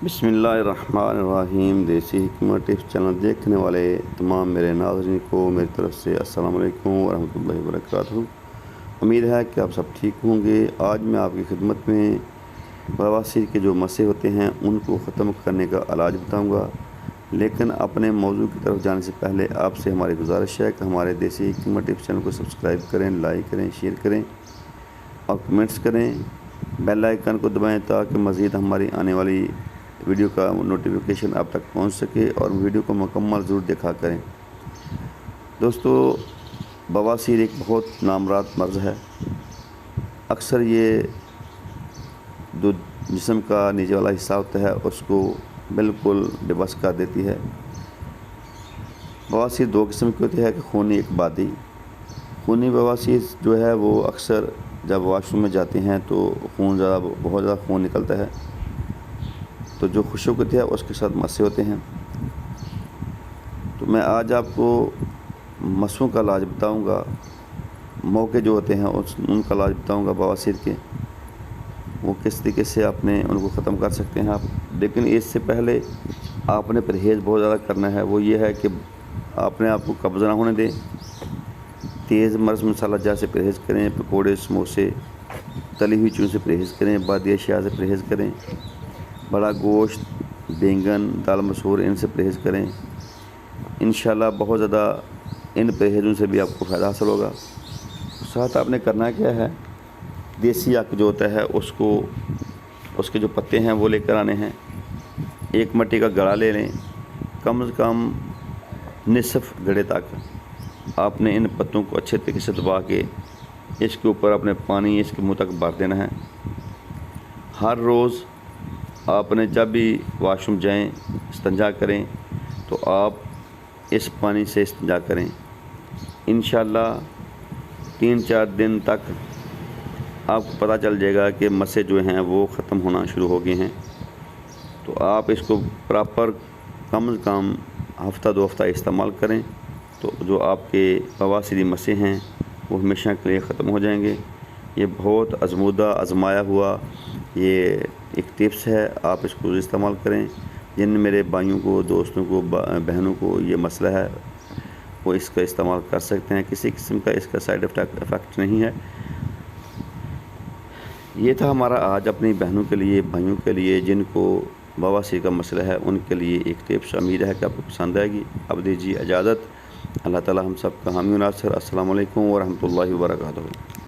بسم اللہ الرحمن الرحیم۔ دیسی حکمت ٹپس چینل دیکھنے والے تمام میرے ناظرین کو میری طرف سے السلام علیکم ورحمۃ اللہ وبرکاتہ۔ امید ہے کہ آپ سب ٹھیک ہوں گے۔ آج میں آپ کی خدمت میں بواسیر کے جو مسئلے ہوتے ہیں ان کو ختم کرنے کا علاج بتاؤں گا، لیکن اپنے موضوع کی طرف جانے سے پہلے آپ سے ہماری گزارش ہے کہ ہمارے دیسی حکمت ٹپس چینل کو سبسکرائب کریں، لائک کریں، شیئر کریں اور کمنٹس کریں، بیل آئیکن کو دبائیں تاکہ مزید ہماری آنے والی ویڈیو کا نوٹیفیکیشن آپ تک پہنچ سکے، اور ویڈیو کو مکمل ضرور دیکھا کریں۔ دوستو، بواسیر ایک بہت نامراد مرض ہے۔ اکثر یہ جو جسم کا نیچے والا حصہ ہوتا ہے اس کو بالکل بے بس کر دیتی ہے۔ بواسیر دو قسم کی ہوتی ہے کہ خونی ایک بادی۔ خونی بواسیر جو ہے وہ اکثر جب واش روم میں جاتے ہیں تو بہت زیادہ خون نکلتا ہے، تو جو خشک ہوتی ہے اس کے ساتھ مسے ہوتے ہیں۔ تو میں آج آپ کو مسوں کا علاج بتاؤں گا، موقع جو ہوتے ہیں ان کا علاج بتاؤں گا بواسیر کے، وہ کس طریقے سے آپ نے ان کو ختم کر سکتے ہیں آپ۔ لیکن اس سے پہلے آپ نے پرہیز بہت زیادہ کرنا ہے۔ وہ یہ ہے کہ آپ نے آپ کو قبض نہ ہونے دیں، تیز مرچ مسالہ جیسے پرہیز کریں، پکوڑے، سموسے، تلی ہوئی چیزوں سے پرہیز کریں، بادی اشیاء سے پرہیز کریں، بڑا گوشت، بینگن، دال مسور، ان سے پرہیز کریں۔ انشاءاللہ بہت زیادہ ان پرہیزوں سے بھی آپ کو فائدہ حاصل ہوگا۔ ساتھ آپ نے کرنا کیا ہے، دیسی عق جو ہوتا ہے اس کے جو پتے ہیں وہ لے کر آنے ہیں۔ ایک مٹی کا گڑا لے لیں، کم از کم نصف گڑے تک آپ نے ان پتوں کو اچھے طریقے سے دبا کے اس کے اوپر اپنے پانی اس کے منہ تک بھر دینا ہے۔ ہر روز آپ نے جب بھی واش روم جائیں، استنجا کریں، تو آپ اس پانی سے استنجا کریں۔ انشاءاللہ 3-4 دن تک آپ کو پتہ چل جائے گا کہ مسے جو ہیں وہ ختم ہونا شروع ہو گئے ہیں۔ تو آپ اس کو پراپر کم از کم ہفتہ 2 ہفتہ استعمال کریں، تو جو آپ کے بواسیری مسے ہیں وہ ہمیشہ کے لیے ختم ہو جائیں گے۔ یہ بہت آزمودہ، آزمایا ہوا یہ ایک ٹپس ہے، آپ اس کو استعمال کریں۔ جن میرے بھائیوں کو، دوستوں کو، بہنوں کو یہ مسئلہ ہے وہ اس کا استعمال کر سکتے ہیں۔ کسی قسم کا اس کا سائیڈ افیکٹ نہیں ہے۔ یہ تھا ہمارا آج اپنی بہنوں کے لیے، بھائیوں کے لیے جن کو بواسیر کا مسئلہ ہے، ان کے لیے ایک ٹپس۔ امید ہے کہ آپ کو پسند آئے گی۔ اب دیجیے اجازت۔ اللہ تعالی ہم سب کا حامی و ناصر۔ السلام علیکم ورحمۃ اللہ وبرکاتہ۔